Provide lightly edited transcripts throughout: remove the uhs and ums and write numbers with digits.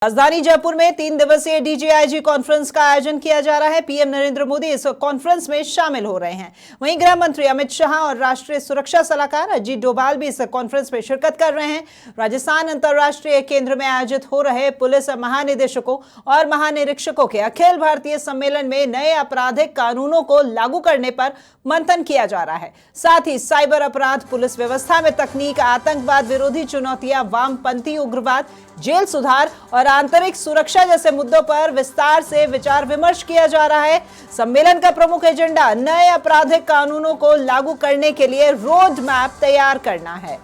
राजधानी जयपुर में 3 दिवसीय डीजीआईजी कॉन्फ्रेंस का आयोजन किया जा रहा है। पीएम नरेंद्र मोदी इस कॉन्फ्रेंस में शामिल हो रहे हैं। वहीं गृह मंत्री अमित शाह और राष्ट्रीय सुरक्षा सलाहकार अजीत डोभाल भी इस कॉन्फ्रेंस में शिरकत कर रहे हैं। राजस्थान अंतर्राष्ट्रीय केंद्र में आयोजित हो रहे पुलिस महानिदेशकों और महानिरीक्षकों के अखिल भारतीय सम्मेलन में नए आपराधिक कानूनों को लागू करने पर मंथन किया जा रहा है। साथ ही साइबर अपराध, पुलिस व्यवस्था में तकनीक, आतंकवाद विरोधी चुनौतियां, वामपंथी उग्रवाद, जेल सुधार और आंतरिक सुरक्षा जैसे मुद्दों पर विस्तार से विचार विमर्श किया जा रहा है। सम्मेलन का प्रमुख एजेंडा नए आपराधिक कानूनों को लागू करने के लिए रोड मैप तैयार करना है।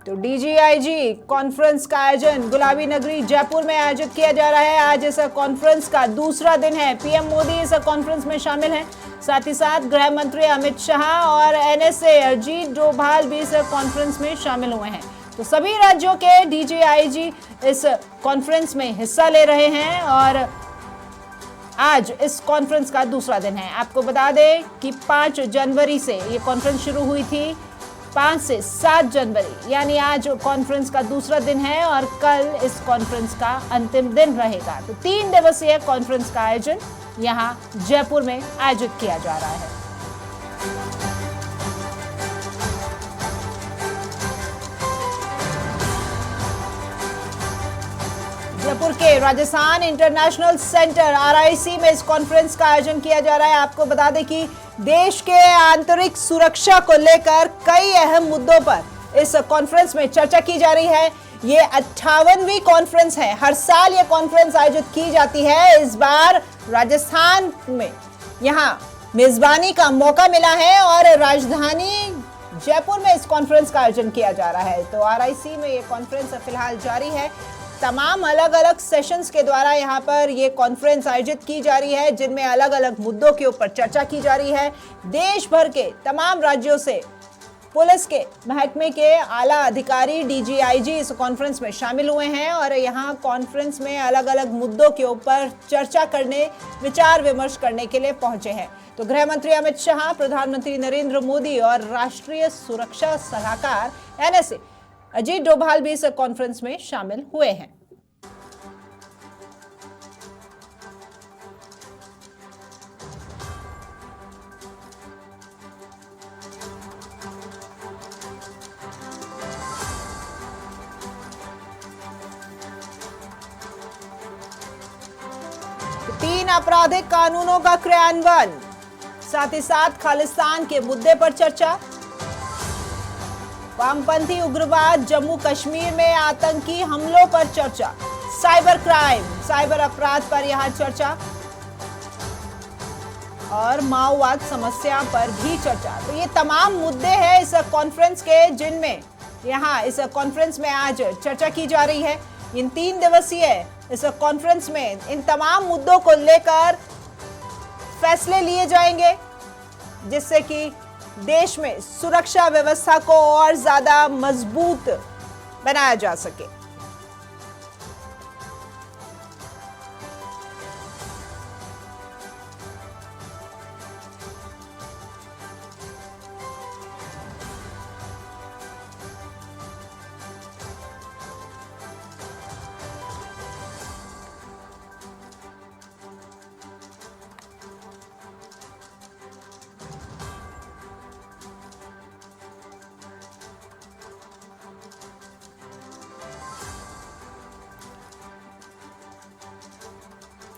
तो डीजीआईजी कॉन्फ्रेंस का आयोजन गुलाबी नगरी जयपुर में आयोजित किया जा रहा है। आज इस कॉन्फ्रेंस का दूसरा दिन है। पीएम मोदी इस कॉन्फ्रेंस में शामिल हैं। साथ ही साथ गृह मंत्री अमित शाह और एनएसए अजीत डोभाल भी इस कॉन्फ्रेंस में शामिल हुए हैं। तो सभी राज्यों के डीजीआईजी इस कॉन्फ्रेंस में हिस्सा ले रहे हैं और आज इस कॉन्फ्रेंस का दूसरा दिन है। आपको बता दें कि 5 जनवरी से ये कॉन्फ्रेंस शुरू हुई थी। 5 से 7 जनवरी यानी आज कॉन्फ्रेंस का दूसरा दिन है और कल इस कॉन्फ्रेंस का अंतिम दिन रहेगा। तो 3 दिवसीय कॉन्फ्रेंस का आयोजन यहां जयपुर में आयोजित किया जा रहा है। जयपुर के राजस्थान इंटरनेशनल सेंटर आरआईसी में इस कॉन्फ्रेंस का आयोजन किया जा रहा है। आपको बता दें कि देश के आंतरिक सुरक्षा को लेकर कई अहम मुद्दों पर इस कॉन्फ्रेंस में चर्चा की जा रही है। ये 58वीं कॉन्फ्रेंस है। हर साल ये कॉन्फ्रेंस आयोजित की जाती है। इस बार राजस्थान में यहां मेजबानी का मौका मिला है और राजधानी जयपुर में इस कॉन्फ्रेंस का आयोजन किया जा रहा है। तो आरआईसी में ये कॉन्फ्रेंस फिलहाल जारी है। तमाम अलग अलग सेशंस के द्वारा यहाँ पर ये कॉन्फ्रेंस आयोजित की जा रही है, जिनमें अलग अलग मुद्दों के ऊपर चर्चा की जा रही है। देश भर के तमाम राज्यों से पुलिस के महकमे के आला अधिकारी डीजीआईजी इस कॉन्फ्रेंस में शामिल हुए हैं और यहाँ कॉन्फ्रेंस में अलग अलग मुद्दों के ऊपर चर्चा करने, विचार विमर्श करने के लिए पहुंचे हैं। तो गृह मंत्री अमित शाह, प्रधानमंत्री नरेंद्र मोदी और राष्ट्रीय सुरक्षा सलाहकार एनएसए अजीत डोभाल भी इस कॉन्फ्रेंस में शामिल हुए हैं। तीन आपराधिक कानूनों का क्रियान्वयन, साथ ही साथ खालिस्तान के मुद्दे पर चर्चा, वामपंथी उग्रवाद, जम्मू कश्मीर में आतंकी हमलों पर चर्चा, साइबर क्राइम, साइबर अपराध पर यहां चर्चा और माओवाद समस्या पर भी चर्चा। तो ये तमाम मुद्दे हैं इस कॉन्फ्रेंस के, जिनमें यहां इस कॉन्फ्रेंस में आज चर्चा की जा रही है। इन 3 दिवसीय इस कॉन्फ्रेंस में इन तमाम मुद्दों को लेकर फैसले लिए जाएंगे, जिससे कि देश में सुरक्षा व्यवस्था को और ज्यादा मजबूत बनाया जा सके।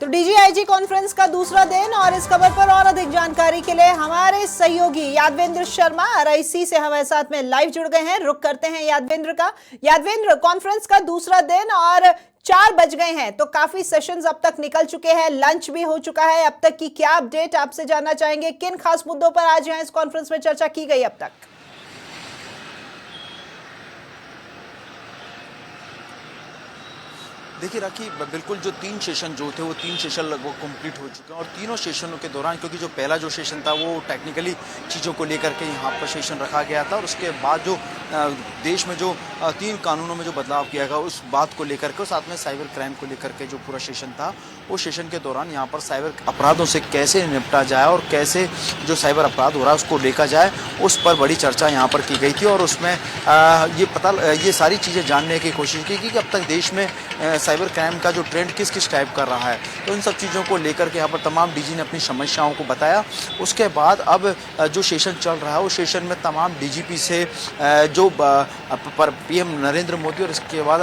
तो डीजीआईजी कॉन्फ्रेंस का दूसरा दिन और इस खबर पर और अधिक जानकारी के लिए हमारे सहयोगी यादवेंद्र शर्मा आरआईसी से हमारे साथ में लाइव जुड़ गए हैं। रुक करते हैं यादवेंद्र का। यादवेंद्र, कॉन्फ्रेंस का दूसरा दिन और 4 बज गए हैं, तो काफी सेशंस अब तक निकल चुके हैं, लंच भी हो चुका है। अब तक की क्या अपडेट आपसे जानना चाहेंगे? किन खास मुद्दों पर आज यहाँ इस कॉन्फ्रेंस में चर्चा की गई अब तक? देखिए राखी, बिल्कुल जो 3 सेशन जो थे वो 3 सेशन लगभग कंप्लीट हो चुके हैं और तीनों सेशनों के दौरान, क्योंकि जो पहला जो सेशन था वो टेक्निकली चीज़ों को लेकर के यहाँ पर सेशन रखा गया था और उसके बाद जो देश में जो 3 कानूनों में जो बदलाव किया गया उस बात को लेकर के, साथ में साइबर क्राइम को लेकर के जो पूरा सेशन था उस सेशन के दौरान यहाँ पर साइबर अपराधों से कैसे निपटा जाए और कैसे जो साइबर अपराध हो रहा है उसको देखा जाए, उस पर बड़ी चर्चा यहाँ पर की गई थी। और उसमें ये सारी चीज़ें जानने की कोशिश की कि अब तक देश में साइबर क्राइम का जो ट्रेंड किस किस टाइप कर रहा है। तो इन सब चीज़ों को लेकर के यहाँ पर तमाम डीजी ने अपनी समस्याओं को बताया। उसके बाद अब जो सेशन चल रहा है उस सेशन में तमाम डीजीपी से जो पीएम नरेंद्र मोदी और इसके बाद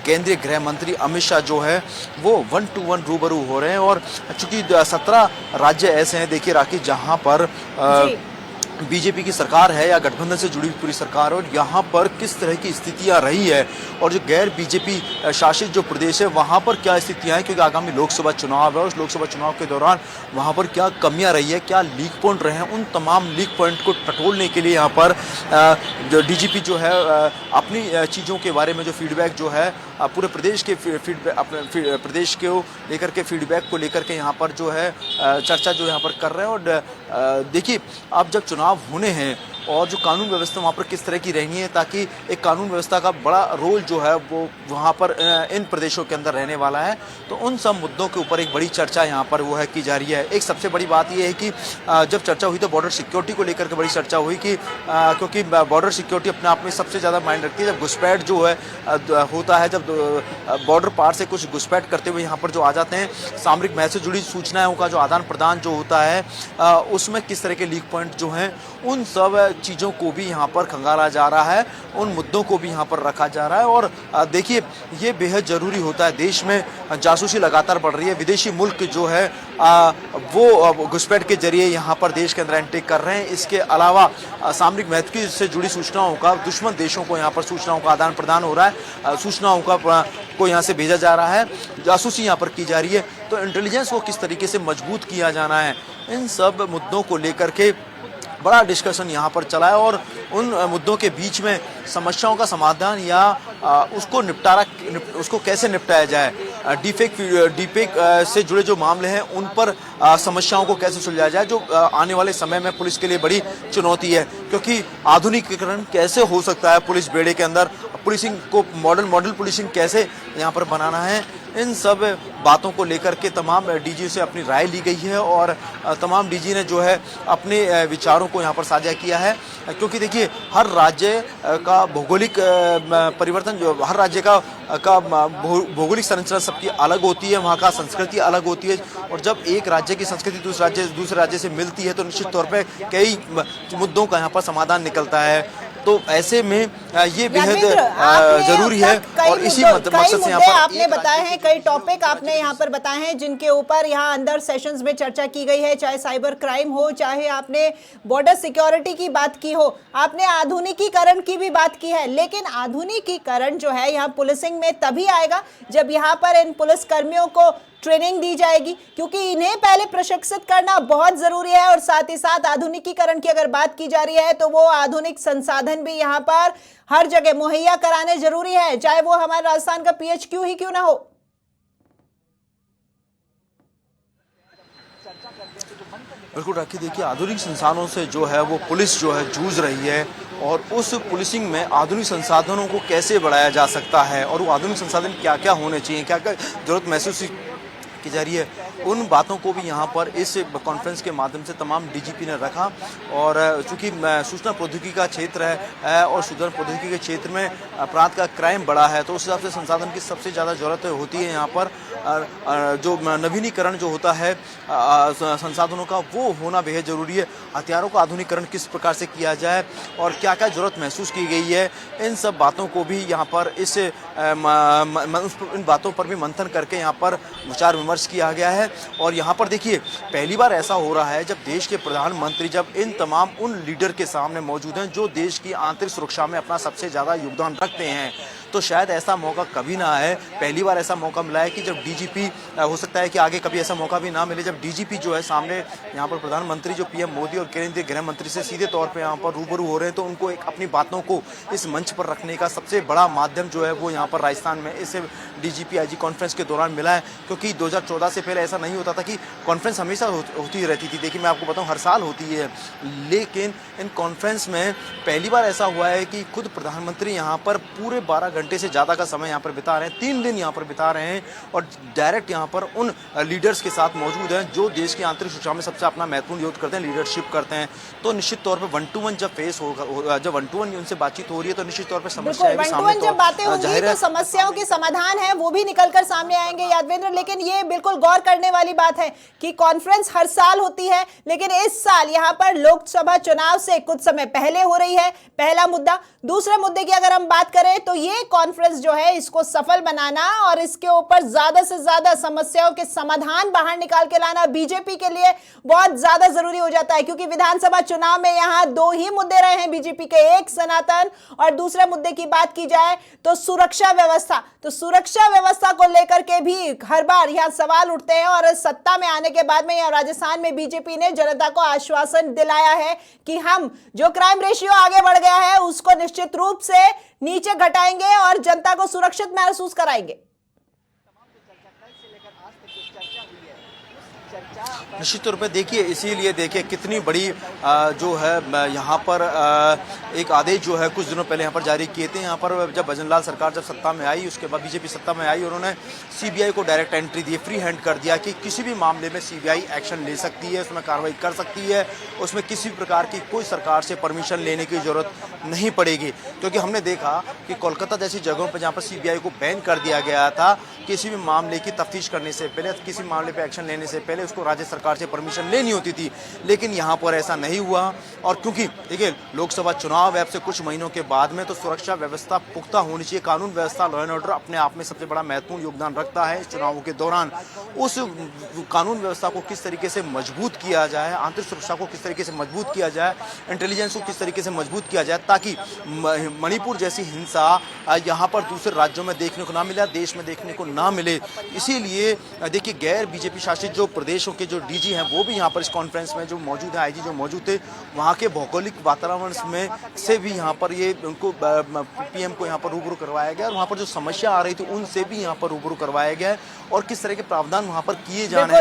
केंद्रीय गृह मंत्री अमित शाह जो है वो 1-to-1 रूबरू हो रहे हैं। और चूंकि 17 राज्य ऐसे हैं, देखिए राखी, जहां पर बीजेपी की सरकार है या गठबंधन से जुड़ी पूरी सरकार, और यहाँ पर किस तरह की स्थितियाँ रही है और जो गैर बीजेपी शासित जो प्रदेश है वहाँ पर क्या स्थितियाँ हैं, क्योंकि आगामी लोकसभा चुनाव है। उस लोकसभा चुनाव के दौरान वहाँ पर क्या कमियाँ रही है, क्या लीक पॉइंट रहे हैं, उन तमाम लीक पॉइंट को टटोलने के लिए यहाँ पर जो डीजीपी जो है अपनी चीज़ों के बारे में जो फीडबैक जो है पूरे प्रदेश के प्रदेश के लेकर के फीडबैक को लेकर के यहाँ पर जो है चर्चा जो यहाँ पर कर रहे हैं। और देखिए, अब जब चुनाव होने हैं और जो कानून व्यवस्था वहाँ पर किस तरह की रहनी है, ताकि एक कानून व्यवस्था का बड़ा रोल जो है वो वहाँ पर इन प्रदेशों के अंदर रहने वाला है। तो उन सब मुद्दों के ऊपर एक बड़ी चर्चा यहाँ पर वो है की जा रही है। एक सबसे बड़ी बात ये है कि जब चर्चा हुई तो बॉर्डर सिक्योरिटी को लेकर के बड़ी चर्चा हुई कि क्योंकि बॉर्डर सिक्योरिटी अपने आप में सबसे ज़्यादा मायने रखती है। जब घुसपैठ जो है होता है, जब बॉर्डर पार से कुछ घुसपैठ करते हुए यहाँ पर जो आ जाते हैं, सामरिक महल से जुड़ी सूचनाओं का जो आदान प्रदान जो होता है उसमें किस तरह के लीक पॉइंट जो हैं, उन सब चीज़ों को भी यहाँ पर खंगाला जा रहा है, उन मुद्दों को भी यहाँ पर रखा जा रहा है। और देखिए, ये बेहद ज़रूरी होता है। देश में जासूसी लगातार बढ़ रही है, विदेशी मुल्क जो है वो घुसपैठ के जरिए यहाँ पर देश के अंदर एंट्री कर रहे हैं। इसके अलावा सामरिक महत्व से जुड़ी सूचनाओं का दुश्मन देशों को यहाँ पर सूचनाओं का आदान प्रदान हो रहा है, सूचनाओं को यहाँ से भेजा जा रहा है, जासूसी यहाँ पर की जा रही है। तो इंटेलिजेंस को किस तरीके से मजबूत किया जाना है, इन सब मुद्दों को लेकर के बड़ा डिस्कशन यहाँ पर चला है। और उन मुद्दों के बीच में समस्याओं का समाधान या उसको कैसे निपटाया जाए, डीफेक से जुड़े जो मामले हैं उन पर समस्याओं को कैसे सुलझाया जाए, जो आने वाले समय में पुलिस के लिए बड़ी चुनौती है। क्योंकि आधुनिकीकरण कैसे हो सकता है पुलिस बेड़े के अंदर, पुलिसिंग को मॉडल पुलिसिंग कैसे यहाँ पर बनाना है, इन सब बातों को लेकर के तमाम डीजी से अपनी राय ली गई है। और तमाम डीजी ने जो है अपने विचारों को यहाँ पर साझा किया है। क्योंकि देखिए, हर राज्य का भौगोलिक परिवर्तन जो हर राज्य का भौगोलिक संरचना सबकी अलग होती है, वहाँ का संस्कृति अलग होती है। और जब एक राज्य की संस्कृति दूसरे राज्य से मिलती है तो निश्चित तौर पे कई मुद्दों का यहाँ पर समाधान निकलता है। तो ऐसे में ये बेहद जरूरी है। और इसी मकसद से यहाँ पर आपने बताए हैं, कई टॉपिक आपने यहाँ पर बताए हैं जिनके ऊपर यहाँ अंदर सेशंस में चर्चा की गई है, चाहे साइबर क्राइम हो, चाहे आपने बॉर्डर सिक्योरिटी की बात की हो, आपने आधुनिकीकरण की भी बात की है। लेकिन आधुनिकीकरण जो है यहाँ पुलिसिंग में तभी आएगा जब यहाँ पर इन पुलिस कर्मियों को ट्रेनिंग दी जाएगी, क्योंकि इन्हें पहले प्रशिक्षित करना बहुत जरूरी है। और साथ ही साथ आधुनिकीकरण की अगर बात की जा रही है तो वो आधुनिक संसाधन भी यहाँ पर हर जगह मुहैया कराने जरूरी है, चाहे वो हमारे राजस्थान का पीएचक्यू ही क्यों ना हो। बिल्कुल राखी, देखिए, आधुनिक संसाधनों से जो है वो पुलिस जो है जूझ रही है। और उस पुलिसिंग में आधुनिक संसाधनों को कैसे बढ़ाया जा सकता है और वो आधुनिक संसाधन क्या क्या होने चाहिए, क्या क्या जरूरत महसूस की जा रही है, उन बातों को भी यहाँ पर इस कॉन्फ्रेंस के माध्यम से तमाम डीजीपी ने रखा। और चूंकि सूचना प्रौद्योगिकी का क्षेत्र है और सूचना प्रौद्योगिकी के क्षेत्र में अपराध का क्राइम बढ़ा है, तो उस हिसाब से संसाधन की सबसे ज़्यादा जरूरत होती है यहाँ पर। जो नवीनीकरण जो होता है संसाधनों का, वो होना बेहद ज़रूरी है। हथियारों का आधुनिकीकरण किस प्रकार से किया जाए और क्या क्या जरूरत महसूस की गई है, इन सब बातों को भी यहाँ पर इन बातों पर भी मंथन करके यहाँ पर विचार विमर्श किया गया है। और यहाँ पर देखिए, पहली बार ऐसा हो रहा है जब देश के प्रधानमंत्री जब इन तमाम उन लीडर के सामने मौजूद हैं जो देश की आंतरिक सुरक्षा में अपना सबसे ज़्यादा योगदान रखते हैं। तो शायद ऐसा मौका कभी ना आए, पहली बार ऐसा मौका मिला है कि जब डीजीपी, हो सकता है कि आगे कभी ऐसा मौका भी ना मिले, जब डीजीपी जो है सामने यहाँ पर प्रधानमंत्री जो पीएम मोदी और केंद्रीय गृह मंत्री से सीधे तौर पे यहाँ पर रूबरू हो रहे हैं, तो उनको एक अपनी बातों को इस मंच पर रखने का सबसे बड़ा माध्यम जो है वो यहाँ पर राजस्थान में इस डीजीपी आईजी कॉन्फ्रेंस के दौरान मिला है। क्योंकि 2014 से पहले ऐसा नहीं होता था कि कॉन्फ्रेंस हमेशा होती रहती थी। देखिए, मैं आपको बताऊँ, हर साल होती है, लेकिन इन कॉन्फ्रेंस में पहली बार ऐसा हुआ है कि खुद प्रधानमंत्री यहाँ पर पूरे 12 घंटे से ज़्यादा का समय यहाँ पर बिता रहे हैं, 3 दिन यहाँ पर बिता रहे हैं और डायरेक्ट यहाँ पर उन लीडर्स के साथ मौजूद हैं जो देश की आंतरिक सुरक्षा में सबसे अपना महत्वपूर्ण योगदान करते हैं, लीडरशिप करते हैं। तो निश्चित तौर पर 1-to-1 जब फेस होगा, जब 1-to-1 उनसे बातचीत हो रही है तो निश्चित तौर पर समस्याएं भी सामने जब बातें होंगी जाहिर है तो समस्याओं के समाधान है वो भी निकलकर सामने आएंगे यादवेंद्र। लेकिन ये बिल्कुल गौर करने वाली बात है कि कॉन्फ्रेंस हर साल होती है, लेकिन इस साल यहाँ पर लोकसभा चुनाव से कुछ समय पहले हो रही है, पहला मुद्दा। दूसरे मुद्दे की अगर हम बात करें तो ये कॉन्फ्रेंस जो है इसको सफल बनाना और इसके ऊपर ज्यादा से ज्यादा समस्याओं के समाधान बाहर निकाल के लाना बीजेपी के लिए बहुत ज्यादा जरूरी हो जाता है, क्योंकि विधानसभा चुनाव में यहाँ 2 ही मुद्दे रहे हैं बीजेपी के, एक सनातन और दूसरे मुद्दे की बात की जाए तो सुरक्षा व्यवस्था। तो सुरक्षा व्यवस्था को लेकर के भी हर बार यहाँ सवाल उठते हैं और सत्ता में आने के बाद में यहाँ राजस्थान में बीजेपी ने जनता को आश्वासन दिलाया है कि हम जो क्राइम रेशियो आगे बढ़ गया है उसको निश्चित रूप से नीचे घटाएंगे और जनता को सुरक्षित महसूस कराएंगे। निश्चित तौर पे देखिए, इसीलिए देखिए कितनी बड़ी जो है यहाँ पर एक आदेश जो है कुछ दिनों पहले यहाँ पर जारी किए थे। यहाँ पर जब भजनलाल सरकार जब सत्ता में आई, उसके बाद बीजेपी सत्ता में आई, उन्होंने सीबीआई को डायरेक्ट एंट्री दी, फ्री हैंड कर दिया कि किसी भी मामले में सीबीआई एक्शन ले सकती है, उसमें कार्रवाई कर सकती है, उसमें किसी प्रकार की कोई सरकार से परमिशन लेने की जरूरत नहीं पड़ेगी। क्योंकि हमने देखा कि कोलकाता जैसी जगहों पर जहाँ पर सीबीआई को बैन कर दिया गया था, किसी भी मामले की तफ्तीश करने से पहले, किसी मामले पर एक्शन लेने से पहले उसको राज्य सरकार से परमिशन लेनी होती थी, लेकिन यहाँ पर ऐसा नहीं हुआ। और क्योंकि देखिए लोकसभा चुनाव ऐप से कुछ महीनों के बाद में, तो सुरक्षा व्यवस्था पुख्ता होनी चाहिए। कानून व्यवस्था, लॉ एंड ऑर्डर अपने आप में सबसे बड़ा महत्वपूर्ण योगदान रखता है इस चुनावों के दौरान। उस कानून व्यवस्था को किस तरीके से मजबूत किया जाए, आंतरिक सुरक्षा को किस तरीके से मजबूत किया जाए, इंटेलिजेंस को किस तरीके से मजबूत किया जाए, ताकि मणिपुर जैसी हिंसा यहाँ पर दूसरे राज्यों में देखने को ना मिले, देश में देखने को ना मिले। इसीलिए देखिए गैर बीजेपी शासित जो प्रदेशों के जो डीजी हैं वो भी यहाँ पर इस कॉन्फ्रेंस में जो मौजूद है, आईजी जो मौजूद थे, वहाँ के भौगोलिक वातावरण में से भी यहाँ पर ये उनको पीएम को यहाँ पर रूबरू करवाया गया और वहाँ पर जो समस्या आ रही थी उनसे भी यहाँ पर रूबरू करवाया गया है और किस तरह के प्रावधान वहाँ पर किए जाने हैं।